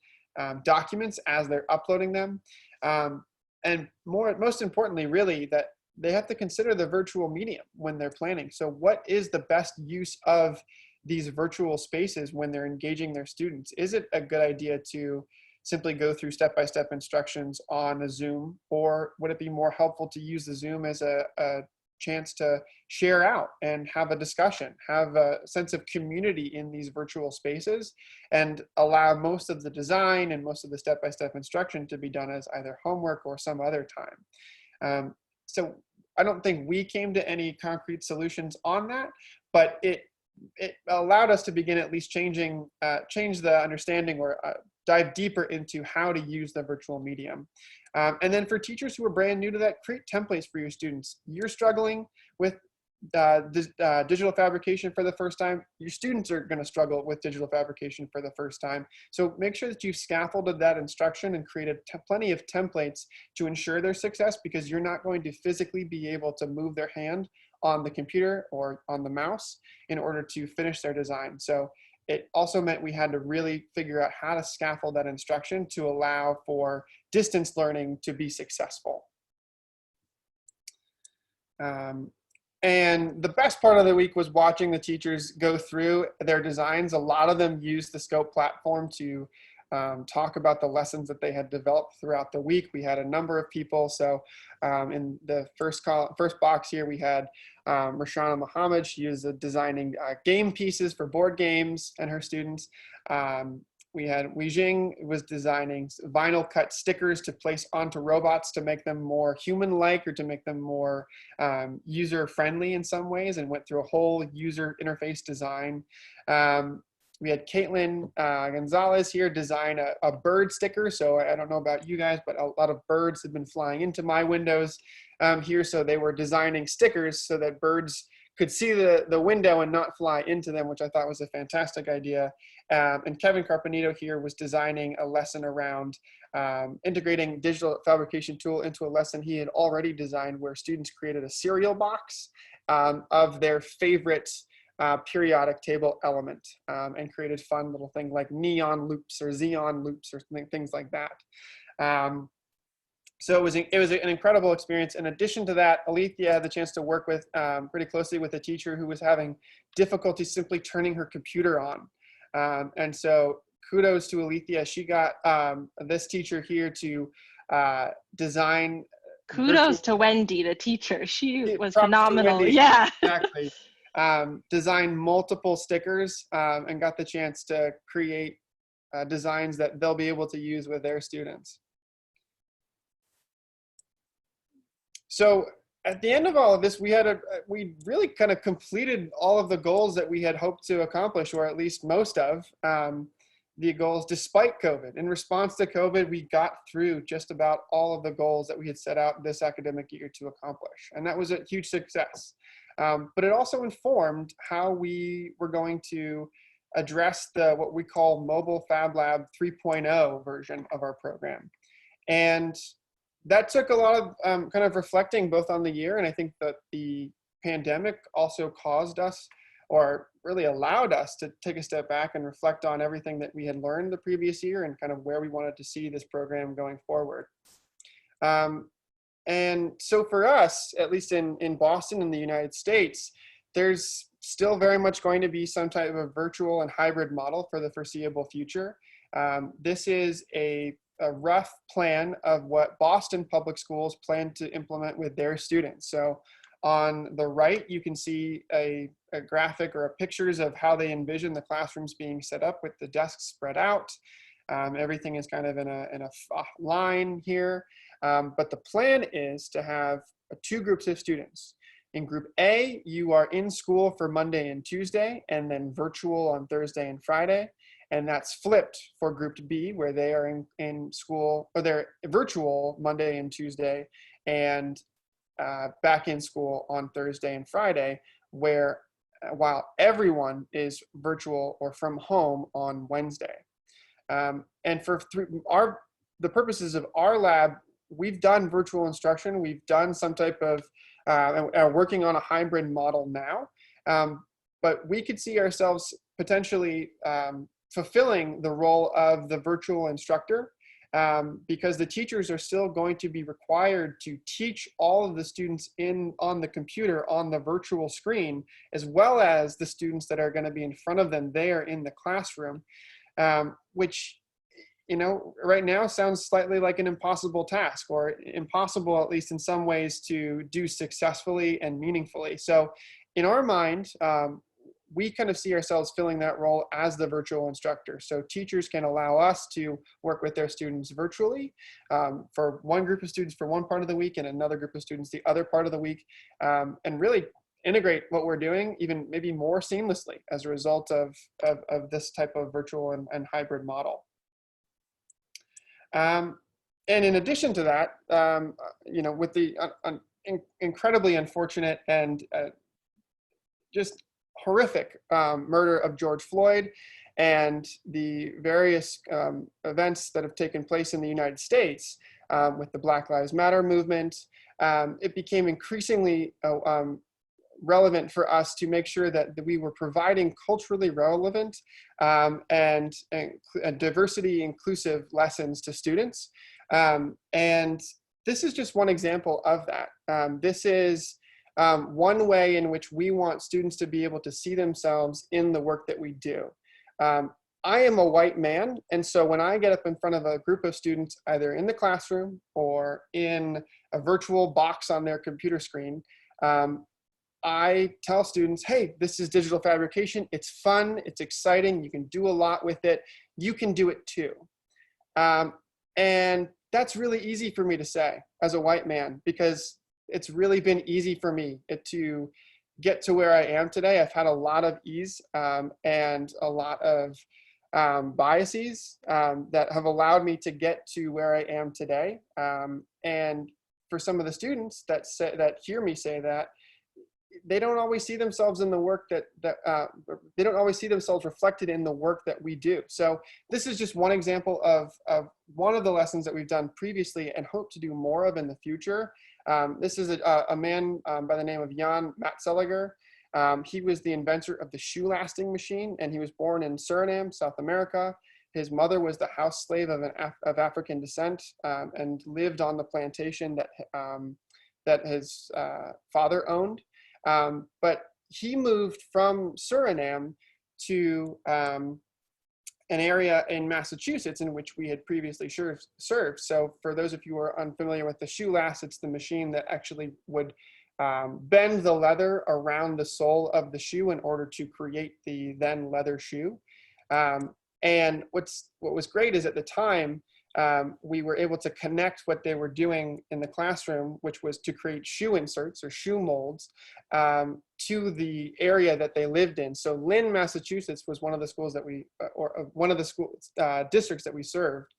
S2: documents as they're uploading them, and most importantly, really, that they have to consider the virtual medium when they're planning. So what is the best use of these virtual spaces when they're engaging their students? Is it a good idea to simply go through step-by-step instructions on a Zoom, or would it be more helpful to use the Zoom as a chance to share out and have a discussion, have a sense of community in these virtual spaces, and allow most of the design and most of the step-by-step instruction to be done as either homework or some other time? So I don't think we came to any concrete solutions on that, but it allowed us to begin at least change the understanding, or dive deeper into how to use the virtual medium. And then for teachers who are brand new to that, create templates for your students. You're struggling with digital fabrication for the first time. Your students are going to struggle with digital fabrication for the first time. So make sure that you've scaffolded that instruction and created plenty of templates to ensure their success, because you're not going to physically be able to move their hand on the computer or on the mouse in order to finish their design. So it also meant we had to really figure out how to scaffold that instruction to allow for distance learning to be successful. And the best part of the week was watching the teachers go through their designs. A lot of them used the Scope platform to talk about the lessons that they had developed throughout the week. We had a number of people. So in the first box here, we had Rashana Muhammad. She is designing game pieces for board games and her students. We had Wei Jing was designing vinyl cut stickers to place onto robots to make them more human-like, or to make them more user-friendly in some ways, and went through a whole user interface design. We had Caitlin Gonzalez here design a bird sticker. So I don't know about you guys, but a lot of birds have been flying into my windows here. So they were designing stickers so that birds could see the window and not fly into them, which I thought was a fantastic idea. And Kevin Carpenito here was designing a lesson around integrating digital fabrication tool into a lesson he had already designed, where students created a cereal box of their favorite periodic table element, and created fun little things like neon loops or xeon loops or things like that. So it was an incredible experience. In addition to that, Alethea had the chance to work with pretty closely with a teacher who was having difficulty simply turning her computer on. And so kudos to Alethea. She got this teacher here to design.
S1: Kudos to Wendy, the teacher. She was
S2: props to
S1: phenomenal.
S2: Wendy.
S1: Yeah.
S2: Exactly. Designed multiple stickers and got the chance to create designs that they'll be able to use with their students. So at the end of all of this, we really kind of completed all of the goals that we had hoped to accomplish, or at least most of the goals, despite COVID. In response to COVID, we got through just about all of the goals that we had set out this academic year to accomplish. And that was a huge success. But it also informed how we were going to address the what we call Mobile Fab Lab 3.0 version of our program. And that took a lot of kind of reflecting both on the year, and I think that the pandemic also caused us, or really allowed us, to take a step back and reflect on everything that we had learned the previous year and kind of where we wanted to see this program going forward. And so for us, at least in Boston in the United States, there's still very much going to be some type of virtual and hybrid model for the foreseeable future. This is a rough plan of what Boston Public Schools plan to implement with their students. So on the right, you can see a graphic or pictures of how they envision the classrooms being set up with the desks spread out. Everything is kind of in a line here. But the plan is to have two groups of students. In group A, you are in school for Monday and Tuesday, and then virtual on Thursday and Friday. And that's flipped for group B, where they are in school, or they're virtual Monday and Tuesday, and back in school on Thursday and Friday, where while everyone is virtual or from home on Wednesday. And for the purposes of our lab, we've done virtual instruction. We've done some type of, working on a hybrid model now, but we could see ourselves potentially fulfilling the role of the virtual instructor, because the teachers are still going to be required to teach all of the students on the computer on the virtual screen, as well as the students that are going to be in front of them there in the classroom, which, you know, right now sounds slightly like an impossible task, or impossible, at least in some ways, to do successfully and meaningfully. So in our mind, we kind of see ourselves filling that role as the virtual instructor. So teachers can allow us to work with their students virtually, for one group of students for one part of the week and another group of students the other part of the week, and really integrate what we're doing even maybe more seamlessly as a result of this type of virtual and hybrid model. And in addition to that, you know, with the incredibly unfortunate and just horrific murder of George Floyd and the various events that have taken place in the United States with the Black Lives Matter movement, it became increasingly relevant for us to make sure that we were providing culturally relevant and diversity inclusive lessons to students. And this is just one example of that. This is one way in which we want students to be able to see themselves in the work that we do. I am a white man, and so when I get up in front of a group of students, either in the classroom or in a virtual box on their computer screen, I tell students, hey, this is digital fabrication. It's fun, it's exciting, you can do a lot with it. You can do it too. And that's really easy for me to say as a white man, because it's really been easy for me to get to where I am today. I've had a lot of ease and a lot of biases that have allowed me to get to where I am today. And for some of the students that hear me say that, they don't always see themselves in the work they don't always see themselves reflected in the work that we do. So this is just one example of one of the lessons that we've done previously and hope to do more of in the future. This is a man by the name of Jan Matseliger. He was the inventor of the shoe lasting machine, and he was born in Suriname, South America. His mother was the house slave of African descent and lived on the plantation that his father owned. But he moved from Suriname to an area in Massachusetts in which we had previously served. So for those of you who are unfamiliar with the shoe last, it's the machine that actually would bend the leather around the sole of the shoe in order to create the then leather shoe. And what was great is at the time, we were able to connect what they were doing in the classroom, which was to create shoe inserts or shoe molds, to the area that they lived in. So Lynn, Massachusetts was one of the schools that one of the schools, districts that we served.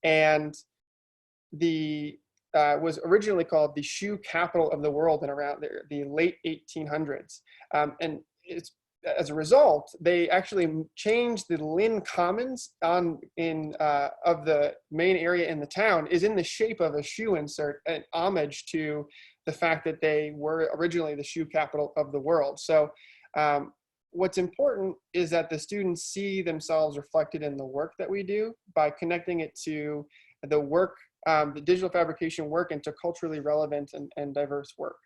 S2: And was originally called the shoe capital of the world in around the late 1800s. And it's as a result, they actually changed the Lynn Commons of the main area in the town is in the shape of a shoe insert, an homage to the fact that they were originally the shoe capital of the world. So what's important is that the students see themselves reflected in the work that we do by connecting it to the work, the digital fabrication work, into culturally relevant and diverse work.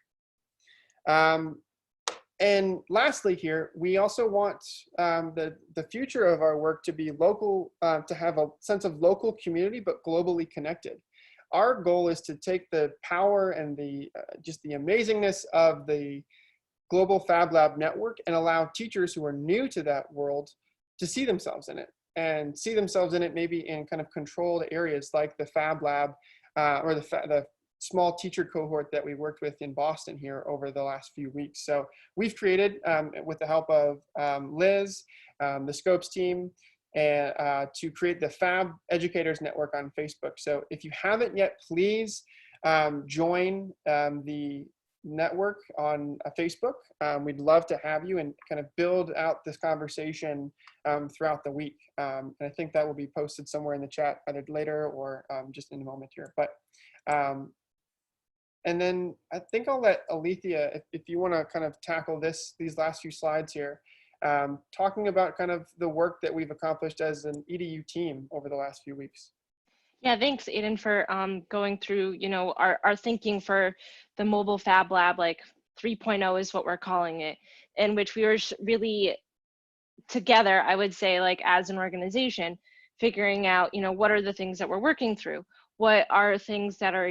S2: And lastly here, we also want the future of our work to be local, to have a sense of local community, but globally connected. Our goal is to take the power and the just the amazingness of the global Fab Lab network and allow teachers who are new to that world to see themselves in it, and see themselves in it maybe in kind of controlled areas like the Fab Lab or the small teacher cohort that we worked with in Boston here over the last few weeks. So we've created, with the help of Liz, the Scopes team, and to create the Fab Educators Network on Facebook. So if you haven't yet, please join the network on Facebook. We'd love to have you and kind of build out this conversation throughout the week. And I think that will be posted somewhere in the chat either later or just in a moment here. But and then I think I'll let Alethea, if you want to kind of tackle these last few slides here, talking about kind of the work that we've accomplished as an EDU team over the last few weeks.
S1: Yeah, thanks, Aidan, for going through, you know, our thinking for the mobile Fab Lab, like 3.0 is what we're calling it, in which we were really together, I would say, like as an organization, figuring out, you know, what are the things that we're working through, what are things that are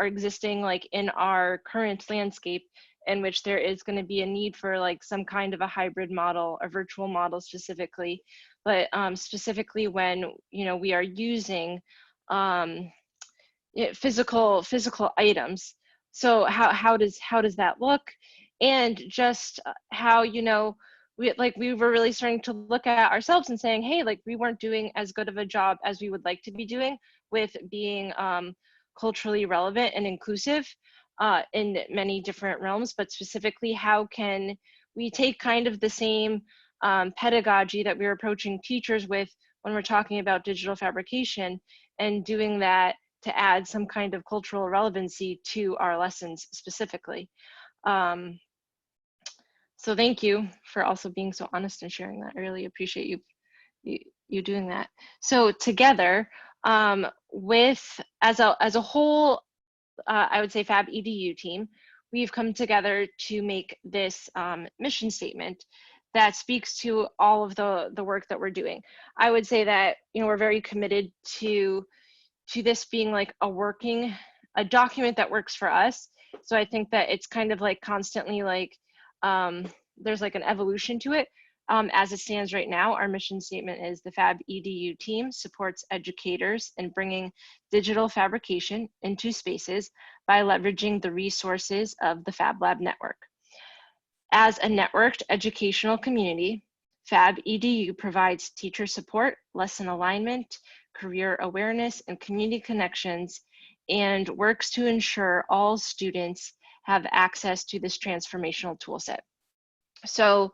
S1: existing like in our current landscape, in which there is going to be a need for like some kind of a hybrid model, a virtual model specifically, but specifically when, you know, we are using physical items. So how does that look, and just how, you know, we were really starting to look at ourselves and saying, hey, like we weren't doing as good of a job as we would like to be doing with being culturally relevant and inclusive in many different realms, but specifically how can we take kind of the same pedagogy that we're approaching teachers with when we're talking about digital fabrication, and doing that to add some kind of cultural relevancy to our lessons specifically. So thank you for also being so honest and sharing that. I really appreciate you doing that. So together, with as a whole, I would say Fab EDU team, we've come together to make this mission statement that speaks to all of the work that we're doing. I would say that, you know, we're very committed to this being like a document that works for us. So I think that it's kind of like constantly like there's like an evolution to it. As it stands right now, our mission statement is the Fab EDU team supports educators in bringing digital fabrication into spaces by leveraging the resources of the Fab Lab network. As a networked educational community, Fab EDU provides teacher support, lesson alignment, career awareness, and community connections, and works to ensure all students have access to this transformational toolset. So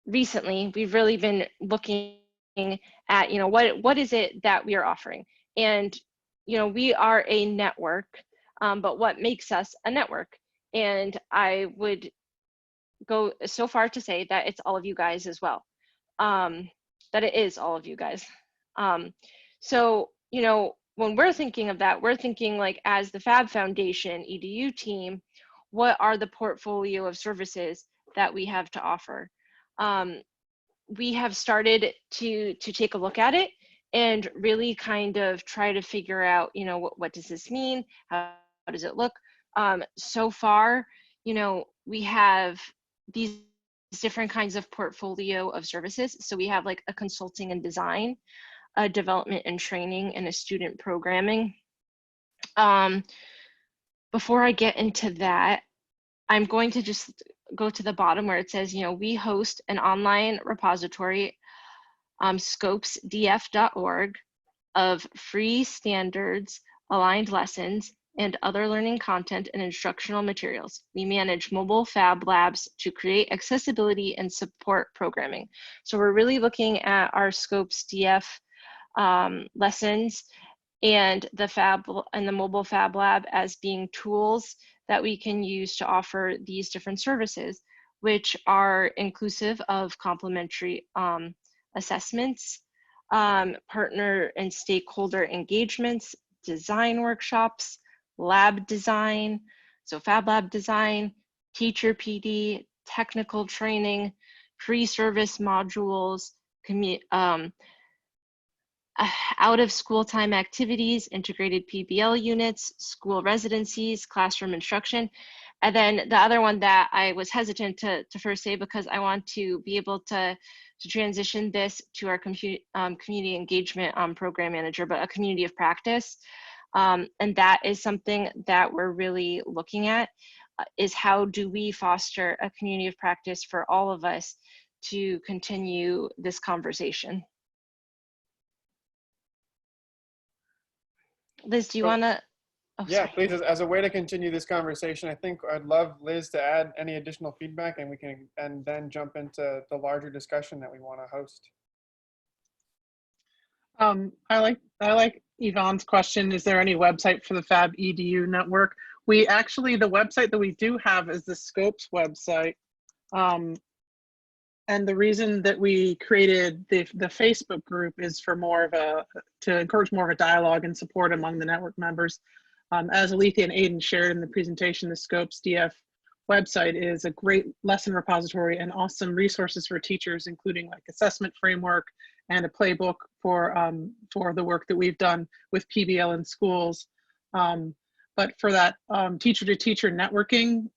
S1: recently, we've really been looking at, you know, what is it that we are offering? And, you know, we are a network, but what makes us a network? And I would go so far to say that it's all of you guys as well, that it is all of you guys. So, you know, when we're thinking of that, we're thinking like as the Fab Foundation EDU team, what are the portfolio of services that we have to offer? We have started to take a look at it and really kind of try to figure out, you know, what does this mean? How does it look? So far, you know, we have these different kinds of portfolio of services. So we have like a consulting and design, a development and training, and a student programming. Before I get into that, I'm going to just go to the bottom where it says, you know, we host an online repository, scopesdf.org, of free standards, aligned lessons, and other learning content and instructional materials. We manage mobile Fab Labs to create accessibility and support programming. So we're really looking at our Scopes DF lessons and the mobile Fab Lab as being tools that we can use to offer these different services, which are inclusive of complementary assessments, partner and stakeholder engagements, design workshops, lab design, so Fab Lab design, teacher PD, technical training, pre-service modules, out of school time activities, integrated PBL units, school residencies, classroom instruction. And then the other one that I was hesitant to first say, because I want to be able to transition this to our community engagement program manager, but a community of practice. And that is something that we're really looking at, is how do we foster a community of practice for all of us to continue this conversation. Liz, do you want to? Oh,
S2: yeah,
S1: sorry.
S2: please, as a way to continue this conversation, I think I'd love Liz to add any additional feedback, and we can then jump into the larger discussion that we want to host.
S3: I like Yvonne's question. Is there any website for the Fab EDU network? We actually, the website that we do have is the Scopes website. And the reason that we created the Facebook group is for to encourage more of a dialogue and support among the network members. As Alethea and Aidan shared in the presentation, the Scopes DF website is a great lesson repository and awesome resources for teachers, including like assessment framework and a playbook for the work that we've done with PBL in schools. But for that teacher-to-teacher networking,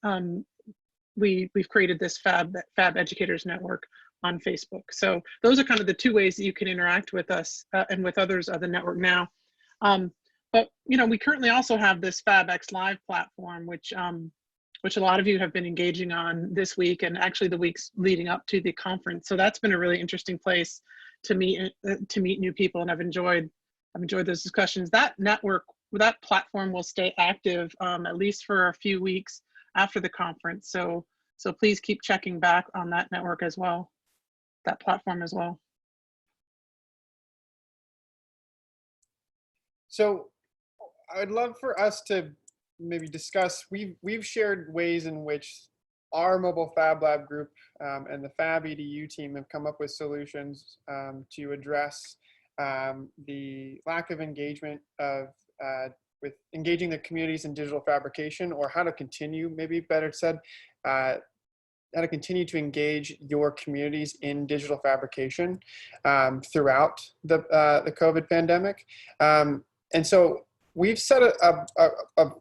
S3: we've created this Fab Educators Network on Facebook. So those are kind of the two ways that you can interact with us and with others of the network now. But we currently also have this FabX Live platform, which a lot of you have been engaging on this week and actually the weeks leading up to the conference. So that's been a really interesting place to meet new people, and I've enjoyed those discussions. That platform will stay active at least for a few weeks after the conference. So please keep checking back on that network as well, that platform as well.
S2: So I'd love for us to maybe discuss, we've shared ways in which our mobile Fab Lab group and the Fab EDU team have come up with solutions to address the lack of engagement with engaging the communities in digital fabrication, or how to continue, maybe better said, how to continue to engage your communities in digital fabrication throughout the COVID pandemic. And so we've set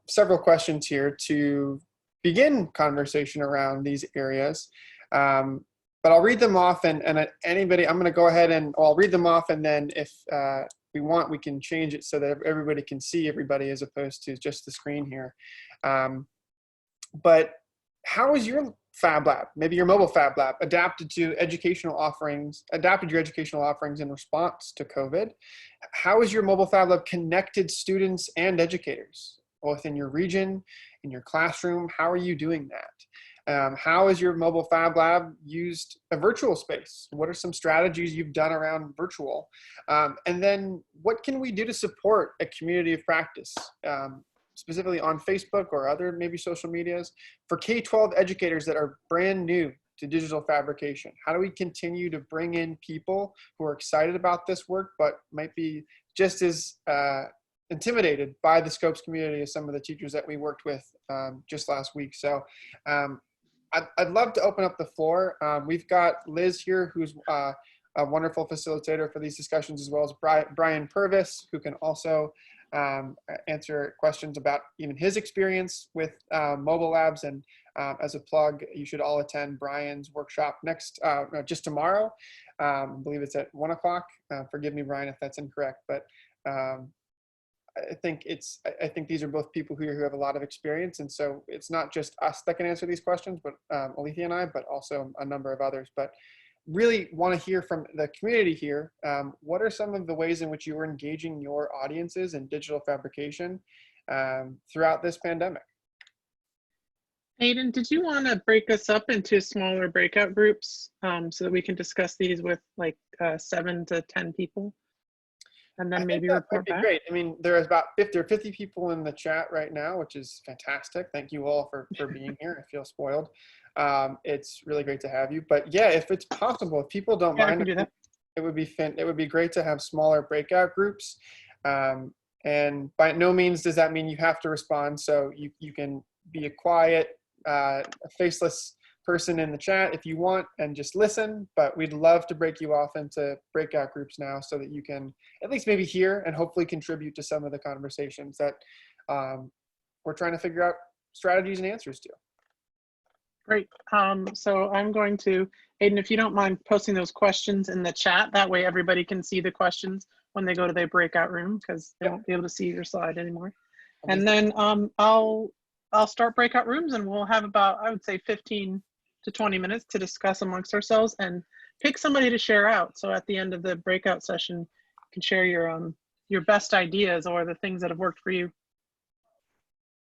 S2: several questions here to begin conversation around these areas. But I'll read them off, and anybody, I'm going to go ahead and I'll read them off, and then if we want, we can change it so that everybody can see everybody as opposed to just the screen here. But how is your Fab Lab, maybe your mobile Fab Lab, adapted your educational offerings in response to COVID? How is your mobile Fab Lab connected students and educators, both in your region, in your classroom? How are you doing that? How has your mobile Fab Lab used a virtual space? What are some strategies you've done around virtual? And then what can we do to support a community of practice, specifically on Facebook or other maybe social medias, for K-12 educators that are brand new to digital fabrication? How do we continue to bring in people who are excited about this work, but might be just as intimidated by the Scopes community as some of the teachers that we worked with just last week? So I'd love to open up the floor. We've got Liz here, who's a wonderful facilitator for these discussions, as well as Brian Purvis, who can also answer questions about even his experience with mobile labs. And as a plug, you should all attend Brian's workshop just tomorrow. I believe it's at 1 o'clock. Forgive me, Brian, if that's incorrect, but I think these are both people who have a lot of experience, and so it's not just us that can answer these questions, but Alethea and I, but also a number of others. But really want to hear from the community here. What are some of the ways in which you are engaging your audiences in digital fabrication? throughout this pandemic.
S3: Aidan, did you want to break us up into smaller breakout groups so that we can discuss these with like 7 to 10 people? And then maybe
S2: that
S3: report
S2: would be
S3: back?
S2: great. I mean, there's about 50 people in the chat right now, which is fantastic. Thank you all for being here. I feel spoiled. It's really great to have you. But yeah, if it's possible, if people don't
S3: Yeah, I
S2: mind,
S3: can do that.
S2: it would be great to have smaller breakout groups. And by no means does that mean you have to respond. So you can be a quiet, a faceless person in the chat if you want and just listen, but we'd love to break you off into breakout groups now so that you can at least maybe hear and hopefully contribute to some of the conversations that we're trying to figure out strategies and answers to.
S3: Great. So I'm going to, Aidan, if you don't mind posting those questions in the chat, that way everybody can see the questions when they go to their breakout room, because they won't be able to see your slide anymore. And then I'll start breakout rooms, and we'll have about, I would say, 15 to 20 minutes to discuss amongst ourselves and pick somebody to share out. So at the end of the breakout session, you can share your best ideas or the things that have worked for you